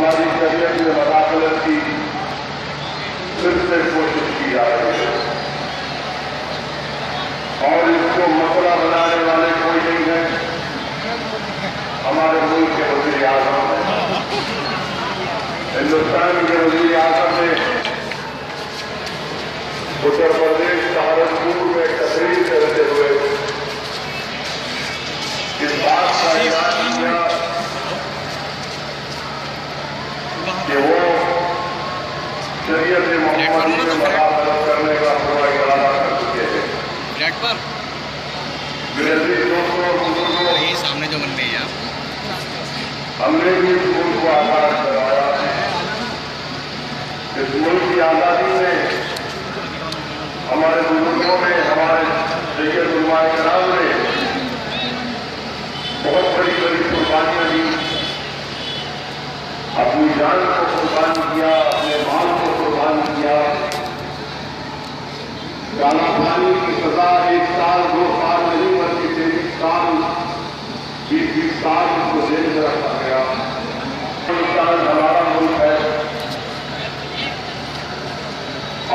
हमारी शरीयत में मदाखलत की फिर से कोशिश की जा रही है और इसको मसला बनाने वाले कोई नहीं है, हमारे मुल्क के वज़ीर आज़म है। हिंदुस्तान के वज़ीर आज़म ने उत्तर प्रदेश सहारनपुर में तकरीर करते हुए इस बात का ऐलान किया कि वो शरीयत मोहम्मदी में मदाखलत करने का पूरा इरादा कर चुके हैं। मेरे दोस्तों और बुजुर्गों, यही सामने जो बन रही है हमने भी इस मुल्क को आज़ाद करवाया। इस मुल्क की आज़ादी में हमारे बुजुर्गों ने, हमारे सैयद उलमाए कराम ने बहुत बड़ी बड़ी कुर्बानियां दी। अपनी जान को कुर्बान किया, अपने माल को कुर्बान किया। काला पानी की सजा 1 साल 2 साल नहीं बल्कि 23 साल 20 साल को जेल में रखा गया। हिंदुस्तान हमारा मुल्क है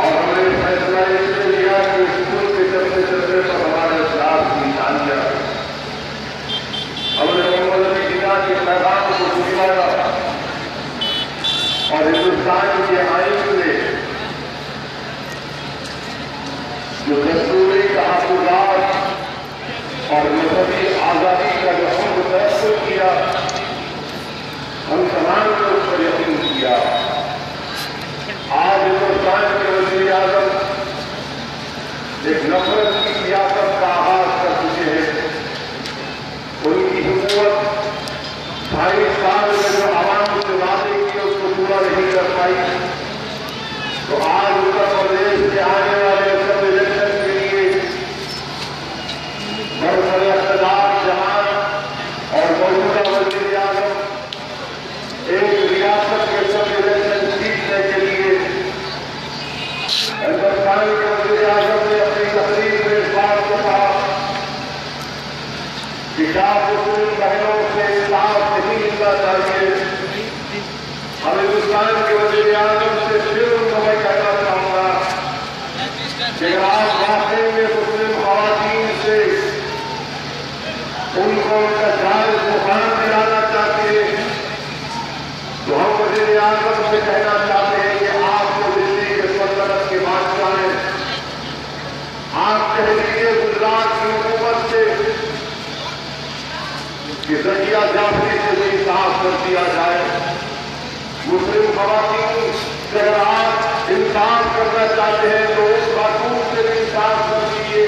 और हमने फैसला इसलिए लिया कि इस मुल्क के चलते चलते पर हमारे खिलाफ की निशानियां, हमने मोहम्मद अली जिन्ना के पैगाम को सुनाया और हिंदुस्तान के आइन में जो दस्तूरी तहफ़्फ़ुज़ात और मज़हबी आज़ादी का जो हमको तयस्सुर किया, हम तमाम ने उस पर यकीन किया। आज हिंदुस्तान के वज़ीर आज़म एक नफरत की सियासत का आगाज कर चुके हैं। उनकी हुकूमत 22 साल में जो आवाम से वादे किए उसको पूरा नहीं कर पाई, तो आज उत्तर प्रदेश के आने वाले सब इलेक्शन के लिए बरसरे इक़्तिदार जमात और मौजूदा वज़ीर आज़म एक रियासत के सब इलेक्शन जीतने के लिए हिंदुस्तान के वज़ीर आज़म ने अपनी तकरीर में इस बात को कहा कि क्या मुस्लिम बहनों से इंसाफ नहीं मिलना चाहिए। हम हिंदुस्तान के वज़ीर आज़म से फिर उनको मैं कहना चाहूंगा कि आज वाकई में मुस्लिम ख़वातीन से उनको उनका जायज़ मुकाम दिलाना चाहते हैं, तो हम वज़ीर आज़म से कहना चाहते हैं कि आप तो दिल्ली के सल्तनत के बादशाह हैं, आप कह दीजिए गुजरात की हुकूमत से कि ज़किया जाफरी से भी इंसाफ कर दिया जाए। मुस्लिम ख़वातीन से अगर आप इंसाफ करना चाहते हैं तो उस खातून से भी इंसाफ कर दीजिए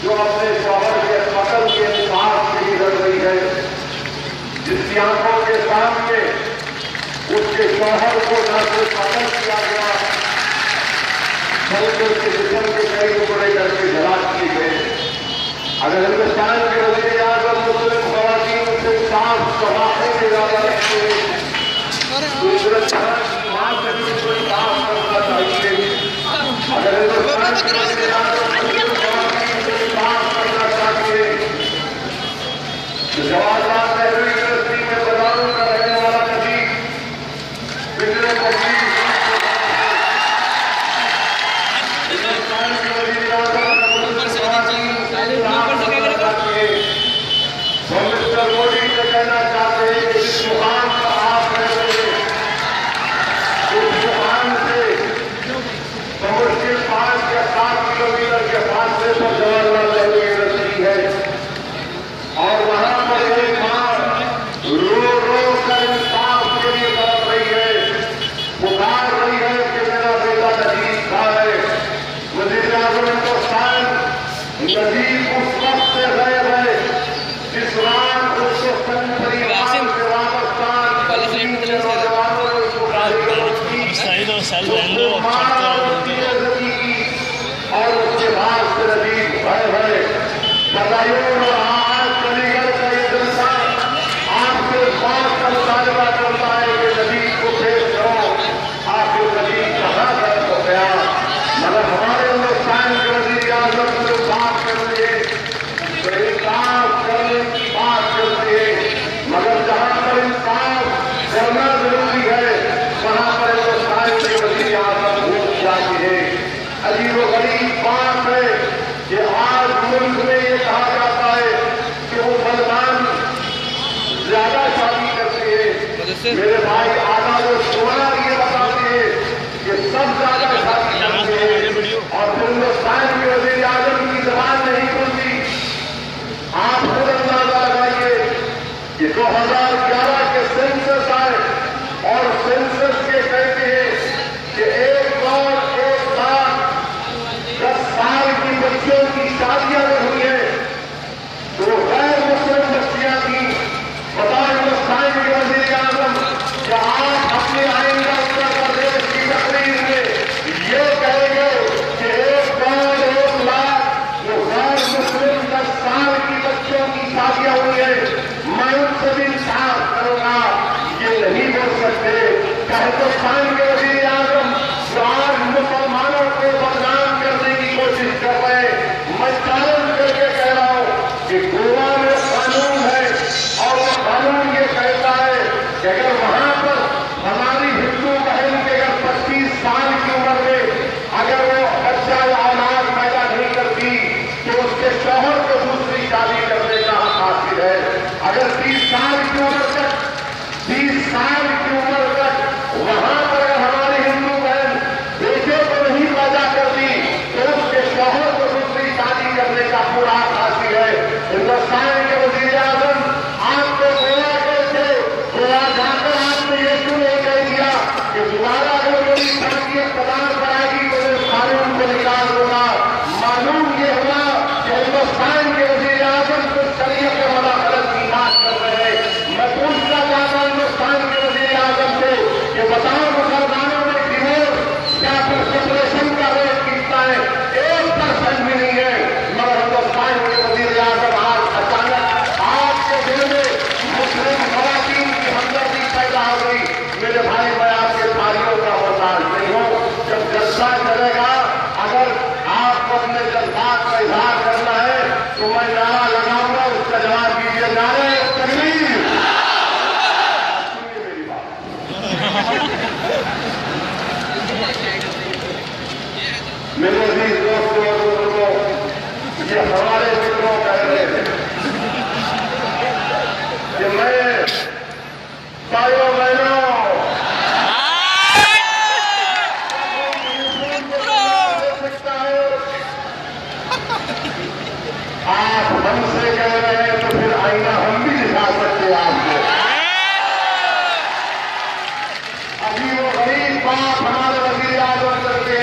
जो अपने शौहर के कत्ल के इंसाफ के लिए लड़ रही है, जिसकी आंखों के सामने उसके शौहर को न सिर्फ कत्ल किया गया बल्कि उसके जिस्म के कई टुकड़े करके जला दिए गए। अगर हिंदुस्तान के वज़ीर आज़म मुस्लिम ख़वातीन से इंसाफ करवाने के इरादा रखते हैं तो हिंदुस्तान की मां से भी उसको इंसाफ करना चाहिए। अगर हिंदुस्तान के वज़ीर आज़म मुस्लिम ख़वातीन से इंसाफ करना चाहिए तो जवाहरलाल नेहरू यूनिवर्सिटी में बदायूं का रहने वाला नजीब पिछले 25 हिंदुस्तान के वज़ीर आज़म मिस्टर मोदी से कहना चाहते हैं कि जिस मुकाम पर आप रहते हैं उस मुकाम से मुश्किल 5 या 7 किलोमीटर के फासले पर जवाहरलाल नेहरू यूनिवर्सिटी है और वहां पर एक मां रो रो कर इंसाफ के लिए तड़प रही है, पुकार रही है कि मेरा बेटा नजीब कहाँ है। वज़ीर आज़म हिंदुस्तान नजीब उस वक्त से गए है जिस रात उसको संग परिवार से वापस्तान नौजवानों ने उसको और उसके बाद से नजीब भय भय बदायूं और आज चंडीगढ़ का ये जनता आपसे बहुत का मुतालबा करता है कि नजीब को पेश करो। आखिर नजीब कहाँ गए तो गया, मगर हमारे हिंदुस्तान के वज़ीर आज़म जो बात करते हैं तो इंसाफ करने की बात करते हैं, मगर जहां पर इंसाफ करना मेरे भाई आधा जो सोना ये बताते हैं कि सब ज्यादा शादी करते हैं और हिंदुस्तान के वजीर आजम की जबान नहीं खुलती। आप खुद अंदाजा लगाइए कि 2011 के सेंसस आए और सेंसस के कहते हैं कि 1,10 साल की बच्चियों की शादियां हुई है, तो गैर मुस्लिम बच्चियां थी। बताओ हिंदुस्तान के वजीर आजम क्या आप अपने आइंदा उत्तर प्रदेश की तकरीर में ये कहेंगे कि 1,1 लाख जो गैर मुस्लिम 10 साल की बच्चों की शादियां हुई है, मैं उनसे भी इंसाफ करूंगा? ये नहीं बोल सकते। क्या हिंदुस्तान के वजीर आजम जो आज मुसलमानों को बदनाम करने की कोशिश कर रहे हैं, मैं चैलेंज करके कह रहा हूं कि गोवा में कानून है और वो कानून ये कहता है कि अगर वहां पर हमारी हिंदू बहन के अगर 25 साल की उम्र में अगर वो बच्चा या औलाद पैदा नहीं करती तो उसके शौहर को दूसरी शादी करने का हक हासिल है। अगर 30 साल की उम्र तक वहां पर अगर हमारी हिंदू बहन बेटे को नहीं पैदा करती तो उसके शौहर को दूसरी शादी करने का पूरा हक हासिल है। हिंदुस्तान के वजीर आजम आपको गोवा गए थे, गोवा जाकर आपने ये क्यों नहीं कह दिया कि दोबारा अगर मेरी शादी प्रदान कराएगी तो मैं कानून को निकाल दूंगा? मालूम ये हुआ कि हिंदुस्तान के वजीर आजम को शरीयत के मुदाखलत की बात कर रहे हैं। मैं पूछना चाहता हूं हिंदुस्तान के वजीर आजम से कि बताओ मुसलमानों में डिवोर्स या फिर सेपरेशन का रेट कितना है? 1% भी नहीं है। मगर हिंदुस्तान के वजीर आजम आज अचानक आपके दिल में मुस्लिम खवातीन की हमदर्दी पैदा हो गई। मेरे भाई मैं आपके भाइयों का मोहताज नहीं हूं। जब जलसा चलेगा, अगर आपको अपने जज्बात का इजहार करना है तो मैं नारा लगाऊंगा, उसका जवाब दीजिए नारे तकबीर। सुनिए मेरी बात। मेरे अजीज दोस्तों और बुजुर्गों, ये हमारे मित्रों कह रहे थे कि मैं भाइयों बहनों आप हमसे कह रहे हैं तो फिर आईना हम भी दिखा सकते हैं आपको। अभी वो गरीब बात हमारे वजीर आजम करके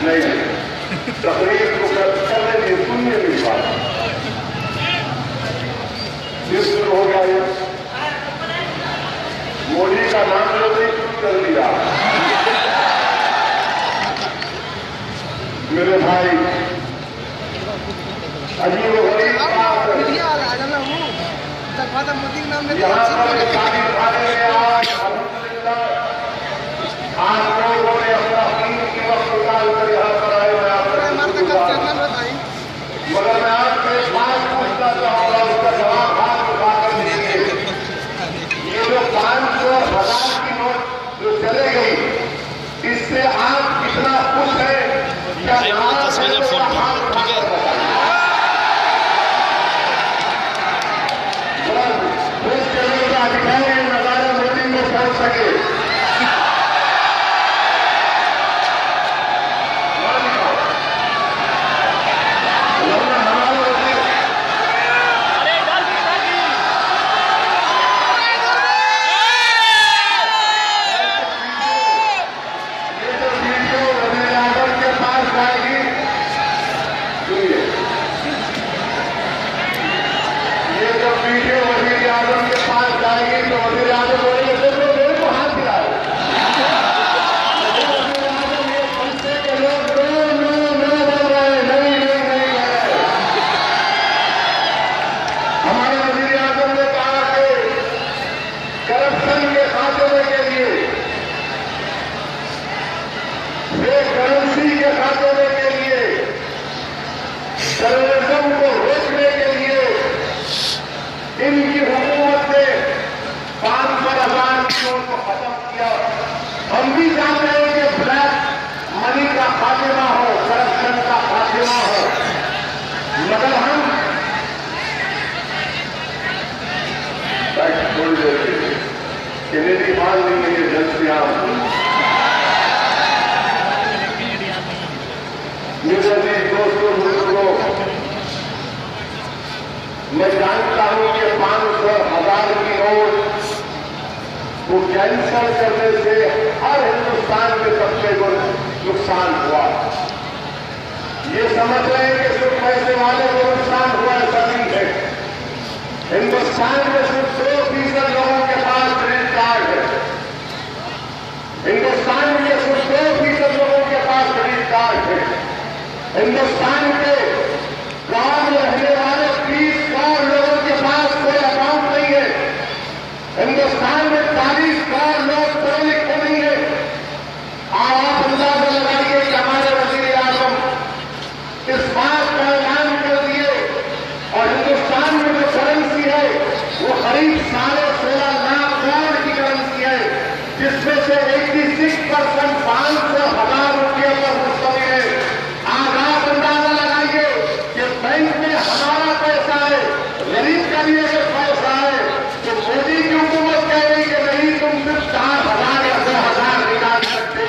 नहीं तकरीर को करने लिए सुनने की बात ये शुरू हो गया। ये मोदी का नाम लेते ही शुरू कर दिया। मेरे भाई अजीब गरीब बात यहाँ पर शादी खाने में आज अल्हम्दुलिल्लाह आप लोगों ने अपना कीमती वक्त निकाल कर यहाँ पर आए। मैं आपको मगर मैं आपसे एक बात पूछना चाहूंगा, उसका जवाब हाथ उठाकर दीजिए। ये जो 500,000 की नोट जो चले गई, इससे आप कितना खुश हैं या नाराज हैं? अधिकारी नजारा मोदी को पहुंच सके। टेररिज्म को रोकने के लिए इनकी हुकूमत ने 500,000 की नोट को खत्म किया। हम भी चाहते हैं कि ब्लैक मनी का खात्मा हो, करप्शन का खात्मा हो, मगर हम कि मेरी मान नहीं है जनश्याम। मेरे दोस्तों बुजुर्गों, मैं जानता हूं कि 500,000 की नोट को कैंसल करने से हर हिंदुस्तान के तबके को नुकसान हुआ। ये समझ रहे हैं कि सिर्फ पैसे वाले को नुकसान हुआ, ऐसा नहीं है। हिंदुस्तान में सिर्फ 2% लोगों के पास क्रेडिट कार्ड है। हिंदुस्तान में सिर्फ 2% लोगों के पास क्रेडिट कार्ड है। हिंदुस्तान के गांव में रहने वाले 30 करोड़ लोगों के पास कोई अकाउंट नहीं है। हिंदुस्तान में 40 करोड़ लोग पढ़े लिखे नहीं है। आप अंदाजा लगाइए कि हमारे वजीर आजम इस बात का ऐलान कर दिए और हिंदुस्तान में जो करेंसी है वो करीब 16.5 लाख करोड़ की करेंसी है, जिसमें से 86% 500,000 रुपये पर मुश्तमिल है। आज आप अंदाजा लगाइए कि बैंक में हमारा पैसा है, गरीब का भी अगर पैसा है तो मोदी की हुकूमत कह रही कि नहीं, तुम सिर्फ 4,000 या 2,000 निकाल सकते।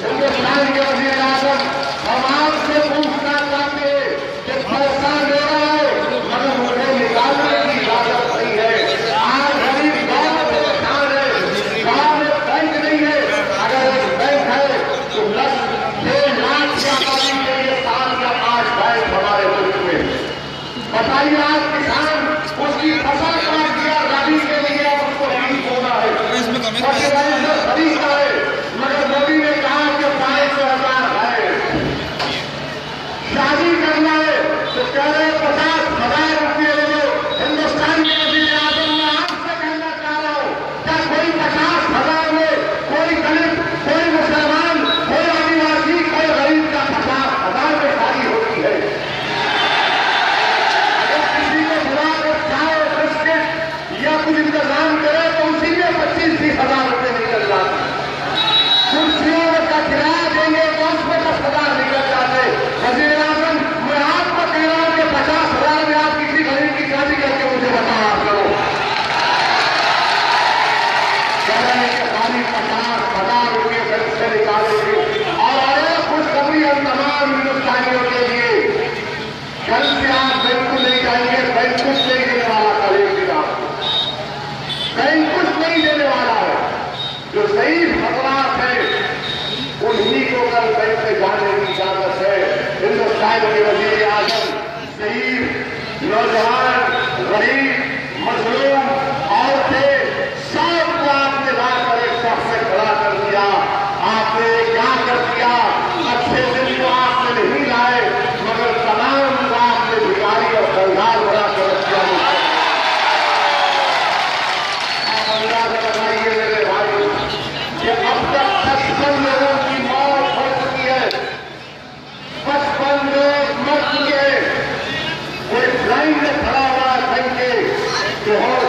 हिंदुस्तान के वजीर आजम, हम आपसे पूछना चाहते हैं कि पैसा मेरा है मगर मुझे निकालने की इजाजत नहीं है। आज गरीब गांव में परेशान है, गांव में बैंक नहीं है। अगर एक बैंक है तो 10-1.5 लाख की आबादी के लिए साल का 8 बैंक हमारे मुल्क में। बताइए, आज किसान उसकी फसल काट दिया रबी के लिए, अब उसको बीज बोना है, फर्टिलाइजर खरीदना है, मगर मोदी ने कहा कि 500,000 है। शादी करना है तो कह रहे 50,000 रुपये ले लो। हिंदुस्तान के वजीर आजम, मैं आपसे कहना चाह रहा हूं, क्या कोई 50,000 में कोई दलित, कोई मुसलमान, कोई आदिवासी, कोई गरीब का 50,000 में शादी होती है? अगर किसी को बुला कर चाय बिस्किट या कुछ इंतजाम करे तो उसी में 25-30,000 रुपये निकल जाते। कुर्सियों का किराया देंगे तो उसमें 10,000 निकल जाते। वजीर आजम, मैं आपको कह रहा हूं कि 50,000 में आप किसी गरीब की शादी करके मुझे बताओ, आप करो। कह रहे हैं कि खाली 50,000 रुपये बैंक से निकालेंगे। और अरे खुशखबरी हम तमाम हिंदुस्तानियों के लिए, कल से आप बैंक को नहीं जाएंगे, बैंक कुछ नहीं देने वाला, कल एक दिन आपको बैंक कुछ नहीं देने वाला है। जो सही खतरात है उन्हीं को कल बैंक में जाने की इजाजत है। हिंदुस्तान के वजीर आजम शहीद नौजवान, गरीब, मजलूम, औरतें, सबको आपने लाकर एक साथ में खड़ा कर दिया। आपने क्या कर दिया? अच्छे दिन तो आपने नहीं लाए, मगर तमाम को आपने भिखारी और कंगाल बना कर रख दिया। आप अंदाजा लगाइए मेरे भाई कि अब तक 55 लोगों की मौत हो चुकी है। 55 लोग मर चुके हैं। कोई लाइन में खड़ा हुआ है बैंक के, कि और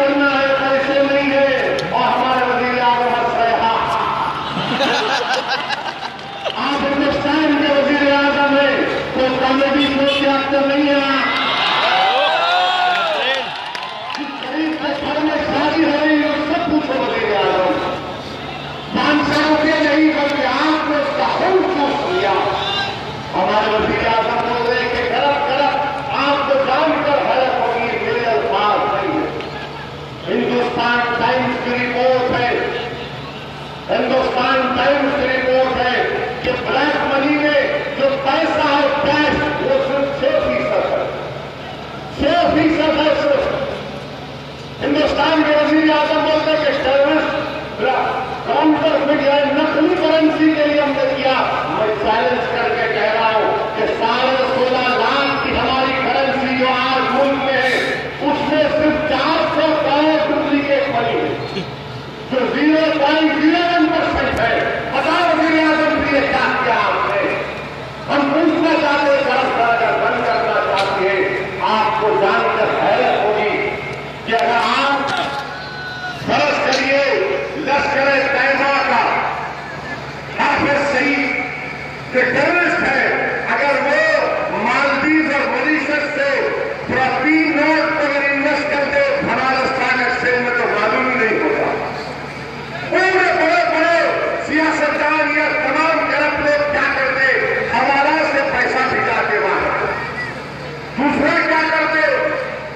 करना है, पैसे नहीं है, और हमारे वजीर आजम आप हिंदुस्तान के वजीर आजम है, तो कॉमेडी शो के एक्टर नहीं है। गरीब के घर में शादी हो रही है, सब पूछो वजीर आजम। 500 रुपये नहीं बल्कि आपने उसका खून चूस लिया। हमारे वजीर आजम बोल रहे कि गलत गलत आपको जानकर हैरत होगी, मेरे अल्फाज नहीं है। हिंदुस्तान टाइम्स की रिपोर्ट है, हिंदुस्तान टाइम्स की रिपोर्ट है कि ब्लैक मनी में जो पैसा है कैश, वो सिर्फ 6% है, 6% है सिर्फ। हिंदुस्तान के वजीर आजम बोलते कि टेररिस्ट काउंटर फिट या नकली करेंसी के लिए हमने किया। मैं चैलेंज करके कह रहा हूं कि 16.5 लाख की हमारी करेंसी जो आज मुल्क में है, उसमें सिर्फ 400 करोड़ डुप्लीकेट मनी है, जो 0.01% है। बताओ वजीर आजम के लिए क्या किया आपने? हम पूछना चाहते हैं, गलत बंद करना चाहते हैं। आपको जानकर हैरत होगी कि अगर आप फर्ज करिए लश्कर तैयबा का हाफिज सईद जो टेररिस्ट है, अगर वो मालदीव और मॉरिशस से 3 नोट अगर इन्वेस्ट कर दे बनारस स्टॉक एक्सचेंज में, तो मालूम ही नहीं होता। पूरे बड़े बड़े सियासतदान या तमाम करप्ट लोग क्या करते, हवाला से पैसा भिजा के वहां। दूसरा क्या करते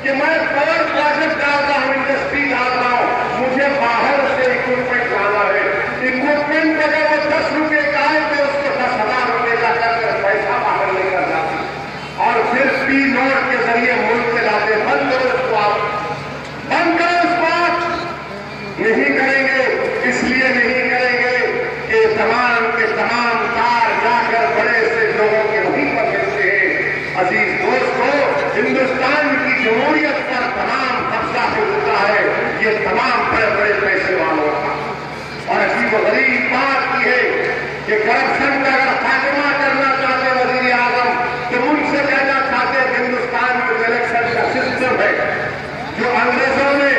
कि मैं पावर प्रोजेक्ट डाल रहा हूं, इंडस्ट्री डाल रहा हूं, मुझे बाहर से इक्विपमेंट लाना है। इक्विपमेंट अगर वो 10 रुपये का है तो उसको 10,000 रुपये का कर पैसा बाहर लेकर जाते और फिर पी नोट के जरिए मुल्क में लाते। बंद करो इसको, आप बंद करो इस बात। नहीं करेंगे, इसलिए नहीं करेंगे कि तमाम के तमाम तार जाकर बड़े से लोगों के वहीं पर मिलते हैं। अजीज दोस्तों, हिंदुस्तान की जमहूरियत पर तमाम कब्जा हो चुका है ये तमाम बड़े बड़े पैसे वालों का। और अजीब गरीब बात की है कि करप्शन का अगर खात्मा करना चाहते वजीर आजम, तो उनसे कहना चाहते हिंदुस्तान में इलेक्शन का सिस्टम है जो अंग्रेजों ने,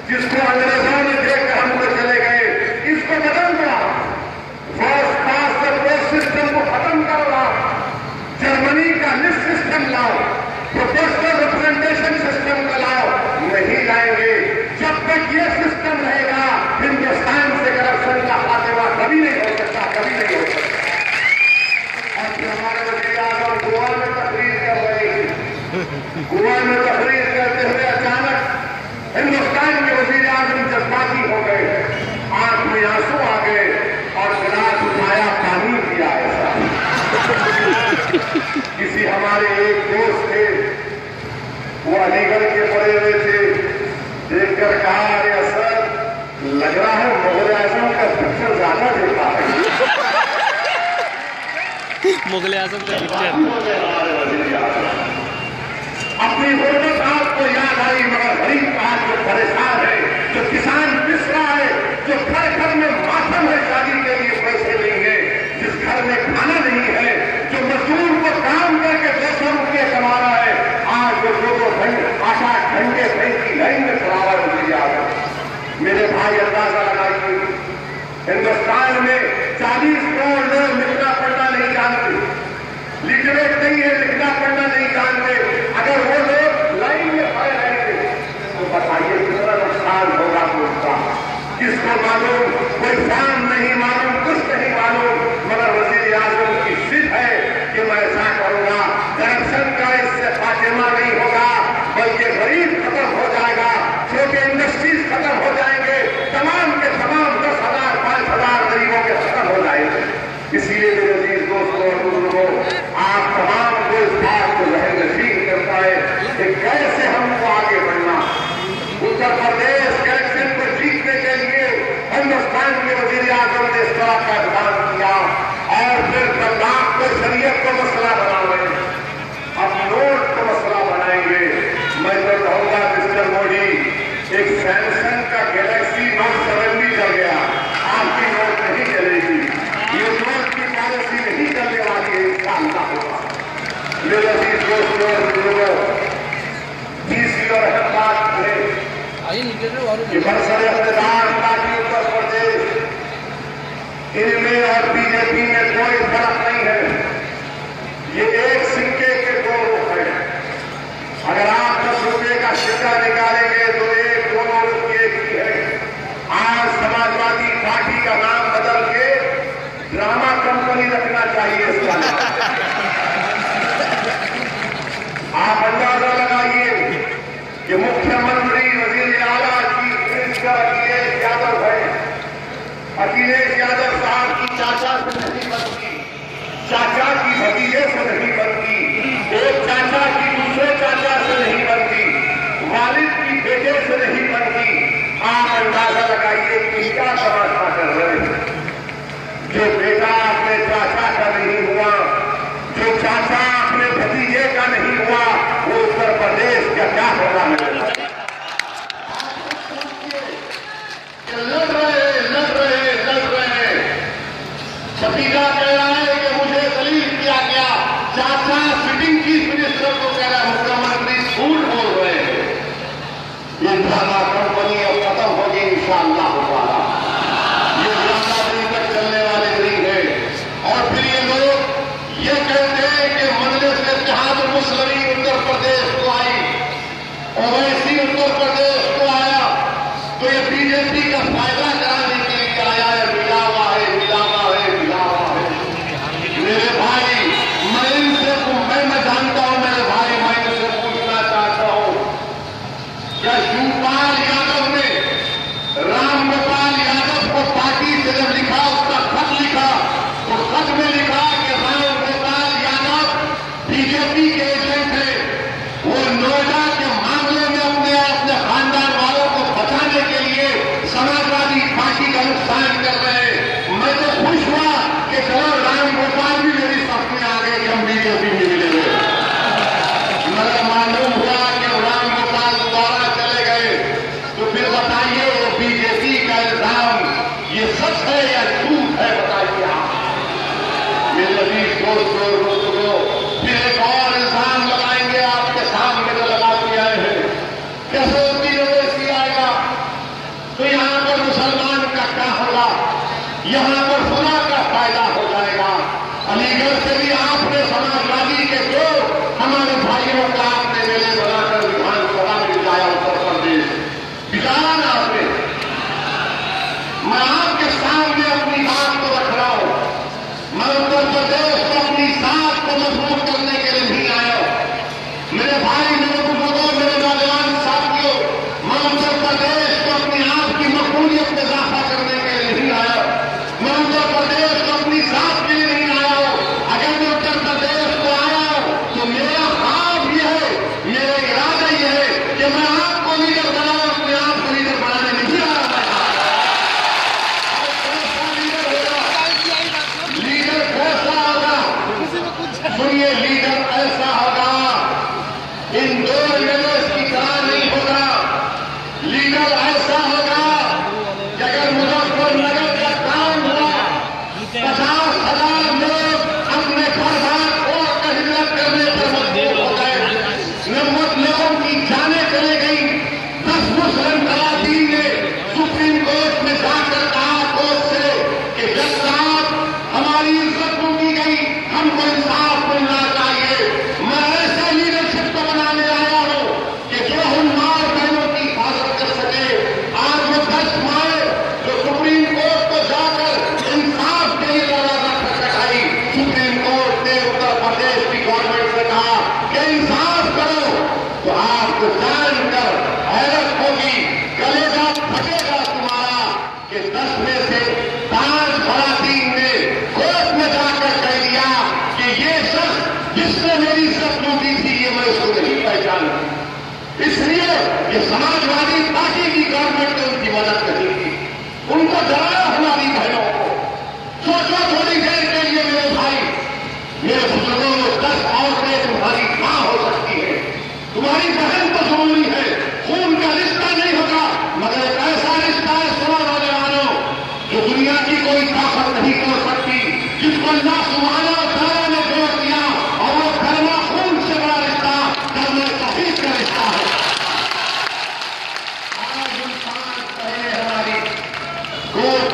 जिसको अंग्रेजों ने देखकर हम तो चले गए, इसको बदल दो। फर्स्ट पास द सिस्टम को खत्म करो। जर्मनी का लिस्ट सिस्टम लाओ, प्रोपोर्शनल रिप्रेजेंटेशन सिस्टम का लाओ। नहीं लाएंगे। जब तक ये सिस्टम रहेगा, हिंदुस्तान से करप्शन का खात्मा कभी नहीं हो सकता, कभी नहीं हो सकता। और फिर हमारे वजीर आजम गोवा में तकरीर कर रहे थे। गोवा में तकरीर करते हुए अचानक हिंदुस्तान के वजीर आजम जज्बाती हो गए, आंख में आंसू आ गए और गिलास उठाया, पानी पिया। ऐसा किसी हमारे एक दोस्त थे, वो अलीगढ़ के पड़े हुए थे, देखकर कहा, अरे सर लग रहा है मुगल आजम का पिक्चर ज्यादा देखा है। मुगल आजम का पिक्चर अपनी गुर्बत आपको याद आई, मगर गरीब आज जो परेशान है, जो किसान पिस रहा है, जो घर घर में मातम है, शादी के लिए पैसे नहीं है, जिस घर में खाना नहीं है, जो मजदूर को काम करके 200 रुपये कमा रहा है, आज वो 2-2 घंटे 8-8 घंटे बैंक की लाइन में खड़ा हुआ है। मेरे भाई अंदाजा लगाइए, हिंदुस्तान में 40 करोड़ लोग लिखना पढ़ना नहीं जानते, लिटरेट नहीं है, लिखना पढ़ना नहीं जानते। अगर वो लोग लाइन में खड़े रहेंगे तो बताइए कितना नुकसान होगा उसका। किसको मालूम, कोई फॉर्म नहीं मालूम, कुछ नहीं मालूम, मगर वजीर आजम की जिद है कि मैं ऐसा करूंगा। करप्शन का इससे खात्मा नहीं होगा, बल्कि गरीब खत्म हो जाएगा, छोटे इंडस्ट्रीज खत्म हो जाएंगे, तमाम के तमाम 10,000 5,000 गरीबों के खत्म हो जाएंगे। इसीलिए मेरे अजीज दोस्तों और बुजुर्गों, आप तमाम को इस बात को जहन नशीन करता है कि कैसे हमको आगे बढ़ना। उत्तर प्रदेश इलेक्शन को जीतने के लिए हिंदुस्तान के वजीर आजम ने इस तरह का ऐलान किया और फिर तलाक को शरीयत को मसला बना रहे, अब नोट को मसला बनाएंगे। मैं तो कहूंगा मिस्टर मोदी, एक सैमसंग का गैलेक्सी नोट 70 चल गया, आपकी नोट नहीं चलेगी। ये नोट की पॉलिसी नहीं करने वाली है, इसका अल्लाह होगा। मेरे अजीज दोस्तों और बुजुर्गों, तीसरी और अहम बात है कि बरसर इख्तिदार पार्टी उत्तर प्रदेश इनमें और बीजेपी में कोई फर्क नहीं है। ये एक सिक्के के दो रुख हैं। अगर आप 10 रुपये का सिक्का निकालेंगे तो एक दोनों रुख एक ही है। आज समाजवादी पार्टी का नाम बदल के ड्रामा कंपनी रखना चाहिए इसका नाम। आप अंदाजा लगाइए कि मुख्यमंत्री वजीर आला चीफ मिनिस्टर अखिलेश यादव है। अखिलेश यादव साहब की चाचा से नहीं बनती, चाचा की भतीजे से नहीं बनती, एक चाचा की दूसरे चाचा से नहीं बनती, वालिद की बेटे से नहीं बनती। आप अंदाजा लगाइए कि क्या तमाशा कर रहे हैं। जो बेटा अपने चाचा का नहीं हुआ, जो चाचा अपने भतीजे का नहीं हुआ, वो उत्तर प्रदेश का क्या होगा है। भतीजा कह रहा है कि मुझे दलील किया गया, चाचा सिटिंग चीफ मिनिस्टर को कह रहा है मुख्यमंत्री झूठ बोल रहे हैं। ये ड्रामा कंपनी अब खत्म होगी इंशाअल्लाह ताला। ये ड्रामा दिन तक चलने वाले नहीं है। और फिर ये लोग ये कहते हैं कि मजलिस इत्तेहाद मुस्लिमीन उत्तर प्रदेश को आई, ओवैसी उत्तर प्रदेश को आया, तो ये बीजेपी का फायदा कराने के लिए आया है। मिलावा है, मिलावा है, मिलावा है। मेरे भाई, मैं जानता हूं मेरे भाई, मैं इनसे पूछना चाहता हूं, क्या शिवपाल यादव ने राम गोपाल यादव को पार्टी से जब लिखा, उसका खत लिखा, तो खत में लिखा कि राम गोपाल यादव बीजेपी के एजेंट है। वो नोएडा के मामले में अपने खानदान वालों को बचाने के लिए समाजवादी पार्टी का नुकसान कर रहे हैं। मैं तो खुश हुआ कि चलो राम गोपाल भी मेरी साथ में आ गए कि हम बीजेपी में मिले हुए। मगर मालूम हुआ कि राम गोपाल दोबारा चले गए। तो फिर बताइए वो बीजेपी का इल्जाम ये सच है या झूठ है, बताइए आप। मेरे भी दोस्तों, फिर एक और इल्जाम लगाएंगे आपके सामने, तो लगा दिया है। कैसे होती ओवैसी आएगा तो यहां पर मुसलमान का क्या होगा, यहां पर खुदा का फायदा हो जाएगा। अलीगढ़ से भी आपने समाजवादी के दो हमारे भाइयों का आपने मेले बनाकर विधानसभा में भिजाया, उत्तर प्रदेश भिजाया ना आपने। मैं आपके सामने अपनी बात को रख रहा हूं। मैं उत्तर प्रदेश को अपनी साथ को मजबूत करने के लिए नहीं आया। मेरे भाई, मेरे बुजुर्गों, मेरे नौजवान साथियों, मैं उत्तर प्रदेश को अपनी आप की मकबूलियत में इजाफा करने के लिए नहीं आया। मैं उत्तर प्रदेश को अपनी साथ के लिए नहीं आया हूं। अगर मैं उत्तर प्रदेश को आया हूं तो मेरा ख्वाब यह है, मेरा इरादा यह है कि मैं आपको लीडर बनाऊं, अपने आप को लीडर बनाने नहीं आया।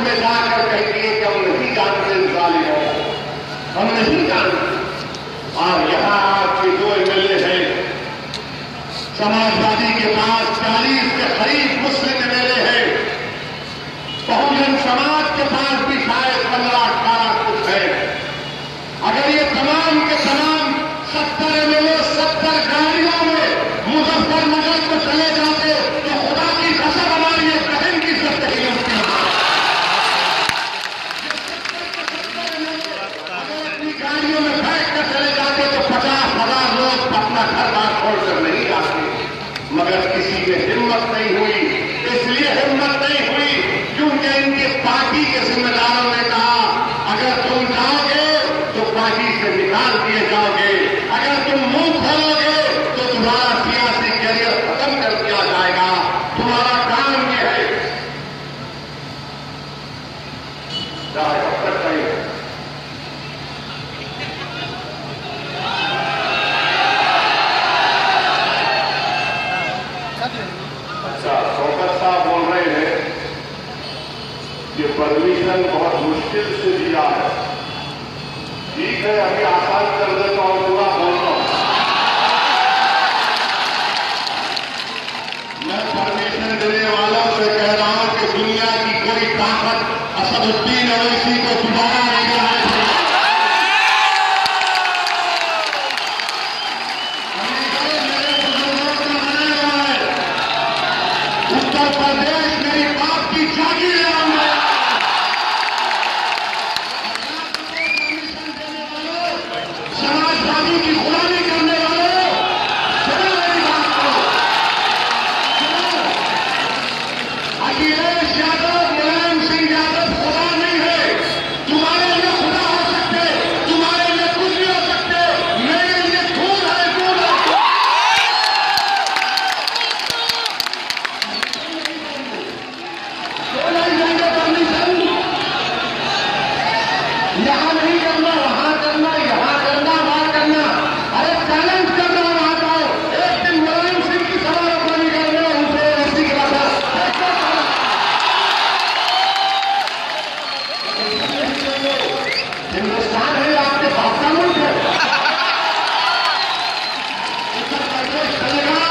में जाकर कहिए कि हम नहीं जानते इन जालिमों को, हम नहीं जानते। और यहां आपके जो एमएलए हैं, समाजवादी के पास 40 के करीब मुस्लिम एमएलए हैं, बहुजन समाज के पास भी शायद 15-18 कुछ है। अगर ये तमाम के तमाम 70 एमएलए 70 गाड़ियों में मुजफ्फरनगर को चले जाते तो खुदा की कसम हमारी एक बहन की जिंदगी होती। अगर अपनी गाड़ियों में बैठ कर चले जाते तो 50,000 लोग अपना घर बार छोड़कर नहीं जाते, मगर किसी में हिम्मत नहीं हुई। इसलिए हिम्मत नहीं हुई क्योंकि इनकी पार्टी के जिम्मेदारों ने कहा अगर तुम जाओगे तो पार्टी से निकाल दिए जाओगे, अगर तुम मुंह खोलोगे तो तुम्हारा सियासी कैरियर खत्म कर दिया जाएगा। तुम्हारा काम यह है चाहे अब तक कहीं शौकत साहब बोल रहे हैं कि परमिशन बहुत मुश्किल से दिया है। ठीक है, अभी आसान कर देता हूं, पूरा बोलता हूं। मैं परमिशन देने वालों से कह रहा हूं कि दुनिया की कोई ताकत असदुद्दीन अवैसी को दोबारा नहीं लाएगी। उत्तर प्रदेश मेरी बाप की जागीर है। समाजवादी की गुलामी करने वालों, सुनो मेरी बात को। अखिलेश यादव, मुलायम सिंह यादव खुदा नहीं है। तुम्हारे लिए खुदा हो सकते, तुम्हारे लिए कुछ भी हो सकते, मेरे लिए खून है, खून है। क्यों नहीं देंगे परमिशन? यहां नहीं करना, वहां करना, यहां करना, वहां करना। अरे चैलेंज कर रहा हूं, वहां जाओ। एक दिन मुलायम सिंह की सभा रखवानी करने उनसे ऐसी की बात हिंदुस्तान है, आपके बाप का मुल्क है। उत्तर प्रदेश चलेगा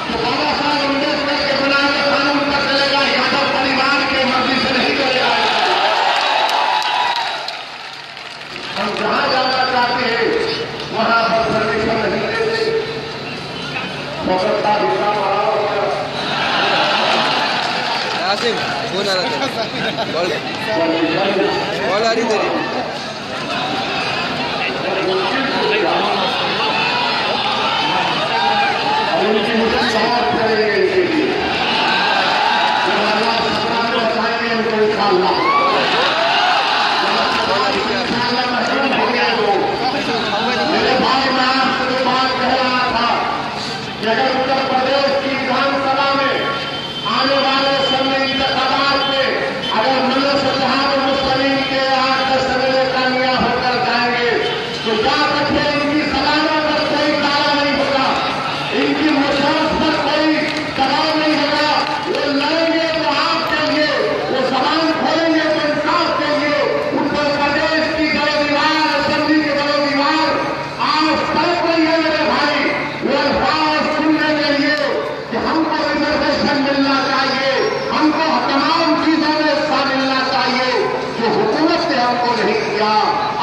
तो बाबा साहब अम्बेडकर के बनाए हुए कानून पर चलेगा, यादव परिवार के मर्जी से नहीं चलेगा। हम जहां जाना चाहते हैं वहां पर परमिशन नहीं देते। शौकत हिस्सा मारा आसिम फोन आ रहा था, कॉल आ रही तेरी। उनकी मुझे सवाल करेंगे इनके लिए, बताएंगे उनको इंशाअल्लाह। मेरे भाई, मैं आपसे जो बात कह रहा था कि अगर उत्तर प्रदेश की विधानसभा में आने वाले समय इंतखाबात में अगर मल्ल सहाब मुस्लिम के 8-10 एमएलए कामयाब होकर जाएंगे तो याद रखिए इनकी सलाना पर कोई ताला नहीं होगा, इनकी मुशावरत पर कोई दबाव नहीं होगा। वो लड़ेंगे तो आपके लिए, वो जबान खोलेंगे तो इंसाफ के लिए। उत्तर प्रदेश की बड़े दीवार, असेंबली के बड़े दीवार आज तड़प रही है मेरे भाई, वो अल्फाज सुनने के लिए कि हमको रिजर्वेशन मिलना चाहिए, हमको तमाम चीजों में हिस्सा मिलना चाहिए जो हुकूमत ने हमको नहीं किया।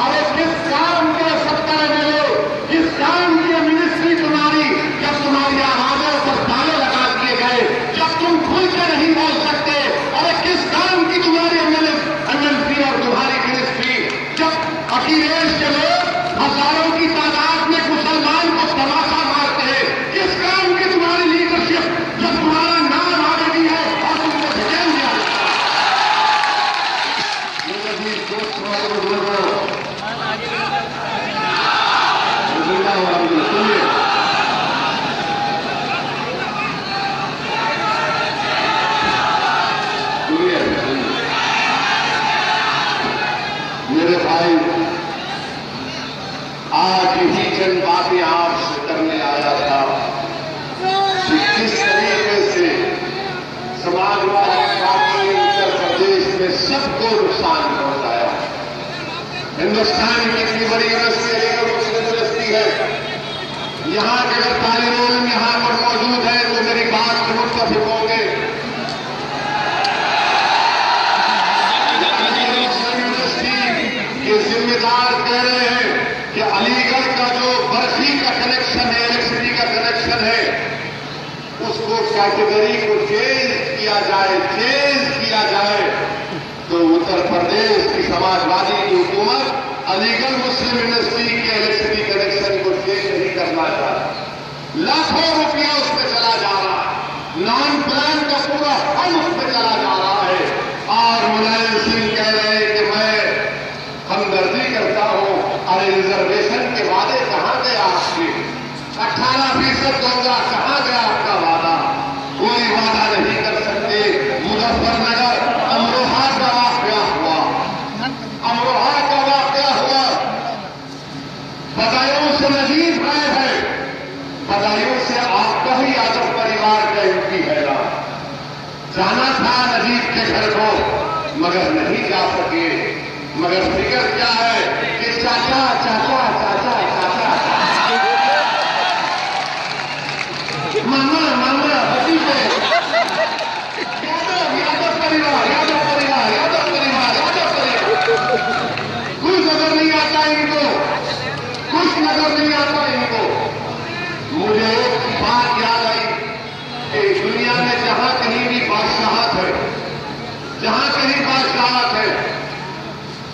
अरे किस काम के 70 एमएलए, किस काम की मिनिस्ट्री तुम्हारी, जब तुम्हारी आवाजों पर ताले लगा दिए गए, जब तुम खुल के नहीं बोल सकते। अरे किस काम की तुम्हारी एमएलसी और तुम्हारी मिनिस्ट्री, जब अखिलेश के लोग हजारों की तादाद में मुसलमान को तमाशा मारते हैं। किस काम की तुम्हारी लीडरशिप, जब तुम्हारा नाम आगे है और तुमको ढकेल दिया। मेरे भी दोस्त बुजुर्गों, सुनिए, मेरे भाई, सबको नुकसान पहुंचाया। हिंदुस्तान की इतनी बड़ी यूनिवर्सिटी अलीगढ़ मुस्लिम यूनिवर्सिटी है, यहाँ के अगर तालिब इल्म यहाँ पर मौजूद है तो मेरी बात से मुत्तफिक होंगे। ये जिम्मेदार कह रहे हैं कि अलीगढ़ का जो बर्फी का कनेक्शन है, इलेक्ट्रिसिटी का कनेक्शन है, उसको कैटेगरी को चेंज किया जाए तो उत्तर प्रदेश की समाजवादी की हुकूमत अलीगढ़ मुस्लिम यूनिवर्सिटी के इलेक्ट्रिसिटी कनेक्शन को चेंज नहीं करना चाहती। लाखों रुपया उस पर चला जा रहा है, नॉन प्लान का पूरा फंड उस पर चला जा रहा है। और मुलायम सिंह कह रहे हैं कि मैं हमदर्दी करता हूं। अरे रिजर्वेशन के वादे कहां गए आपके? 18% दूंगा, कहां गया आपका वादा? कोई वादा नहीं कर सकते। मुजफ्फरनगर अमरोहा का वाकया हुआ, बदायूं से नजीब गायब है, बदायूं से आपका ही यादव परिवार का एमपी है ना। जाना था नजीब के घर को मगर नहीं जा सके। मगर फिक्र क्या है कि चाचा चाचा चाचा चाचा मामा मामा भतीजे, यादव परिवार कुछ नजर नहीं आता इनको, मुझे एक बात याद आई कि दुनिया में जहां कहीं भी बादशाहत है,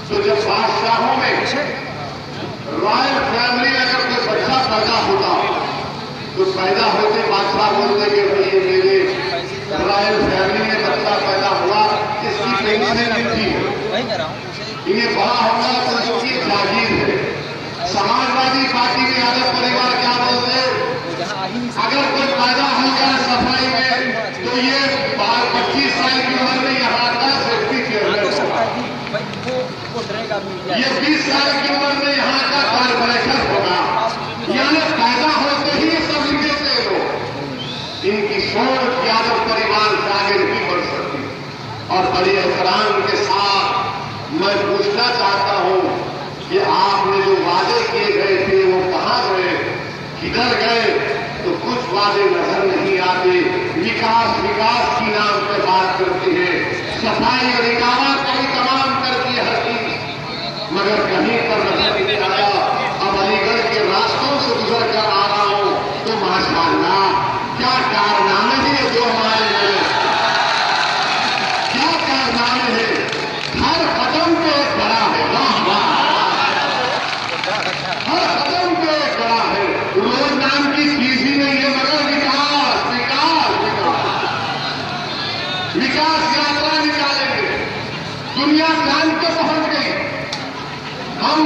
तो जब बादशाहों में रॉयल फैमिली में अगर कोई बच्चा पैदा होता तो पैदा होते बादशाह बोलते कि भाई ये मेरे रॉयल फैमिली में बच्चा पैदा हुआ, इसकी पेंशन मिलती है, इन्हें बड़ा होगा तो इसकी जागीर है। समाजवादी पार्टी के यादव परिवार क्या बोलते हैं? अगर कोई पैदा हो गया सफाई में तो ये 25 साल की उम्र में यहाँ का सेफ्टी चेयर होगा, ये 20 साल की उम्र में यहाँ का कॉर्पोरेटर होगा। यानी पैदा होते ही सब लिखे लोग। इनकी सोच यादव परिवार से आगे नहीं बढ़ सकती। और बड़े एहतराम के साथ मैं पूछना चाहता हूं कि आपने जो वादे किए गए थे वो कहां गए, किधर गए? तो कुछ वादे नजर नहीं आते। विकास की नाम पर बात करते हैं, सफाई और इकावा कहीं तमाम करती है हर चीज, मगर कहीं पर नजर नहीं आया। अब अलीगढ़ के रास्तों से गुजर कर आ रहा हूं तो माशाअल्लाह क्या कारनामे हैं जो हमारे मेरे, क्या कारनामे हैं। हर कदम पे एक बड़ा है, हर कदम पे एक बड़ा है। रोज नाम की चीज ही नहीं है मगर विकास यात्रा निकालेंगे। दुनिया चांद पे पहुंच गई, हम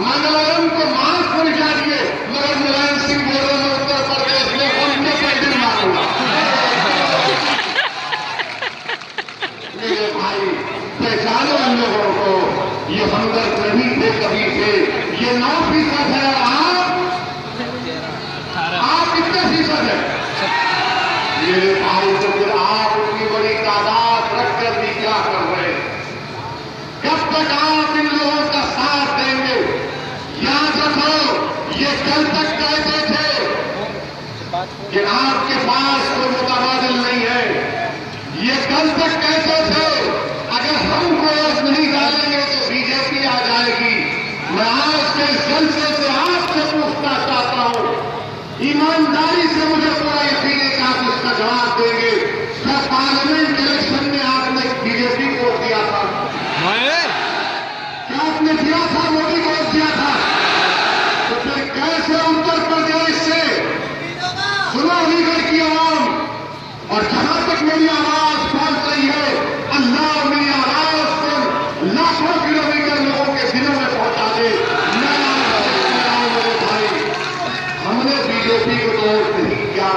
मंगलम को मार्स पर जा दिए, मगर मुलायम सिंह बोल रहे हैं उत्तर प्रदेश में उनके पैदल मारूंगा। मेरे भाई पहचानो इन लोगों को, ये हमदर्द नहीं थे कभी से। ये 9% है, आप कितने फीसद है? मेरे भाई तो फिर आप उतनी बड़ी तादाद रखकर भी क्या कर रहे हैं? कब तक आप इन लोगों का साथ देंगे? याद रखो, ये कल तक कहते थे कि आपके पास कोई मुतबादिल नहीं है। ये कल तक कहते थे अगर हम वोट नहीं डालेंगे तो बीजेपी आ जाएगी। मैं आज के जलसे से आपसे पूछना चाहता हूं, ईमानदारी से मुझे पूरा यकीन है कि आप इसका जवाब देंगे। क्या पार्लियामेंट इलेक्शन में आपने बीजेपी को वोट दिया था? क्या आपने दिया था? मोदी को वोट दिया था? तो फिर कैसे उत्तर प्रदेश से सुनो अलीगढ़ की आवाम, और जहां तक मेरी आवाज पहुंच रही है, अल्लाह मेरी आवाज को लाखों किलोमीटर लोगों के दिलों में पहुंचा दे। मेरे भाई, हमने बीजेपी को तो वोट नहीं किया,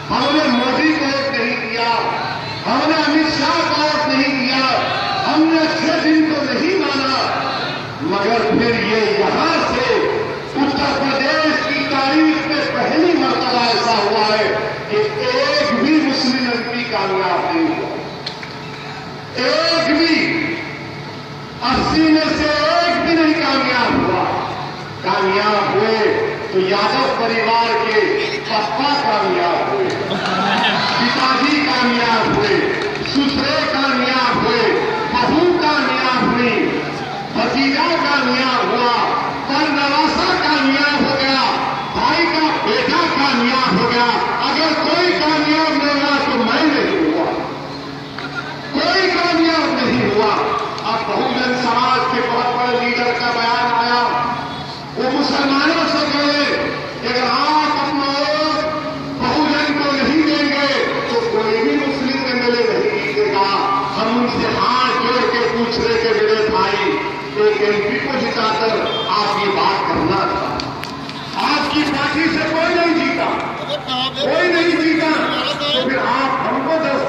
हमने मोदी को वोट नहीं किया, हमने अमित शाह को वोट नहीं किया, हमने अच्छे दिन को नहीं माना। मगर फिर ये यहां से उत्तर प्रदेश की तारीख में पहली मर्तबा ऐसा हुआ है कि एक भी मुस्लिम एमपी कामयाब नहीं हुआ, एक भी। 80 में से एक भी नहीं कामयाब हुआ। कामयाब हुए तो यादव परिवार के पप्पा कामयाब हुए, पिताजी कामयाब हुए, ससुरे कामयाब हुए, बहू कामयाब हुई, भतीजा कामयाब हुआ, परनवासा कामयाब हो गया, भाई का बेटा कामयाब हो गया। अगर कोई कामयाब नहीं हुआ तो मैं नहीं हुआ, कोई कामयाब नहीं हुआ। अब बहुजन समाज के बहुत बड़े लीडर का बयान आया, वो मुसलमानों से कहे कि अगर आप अपना बहुजन को नहीं देंगे तो कोई भी मुस्लिम एमएलए नहीं जीतेगा। हम उनसे हाथ जोड़ के पूछ रहे थे, मेरे भाई एक एमपी को जिताकर आप ये बात करना था, आपकी पार्टी से कोई नहीं जीता, कोई नहीं जीता, तो फिर आप हमको 10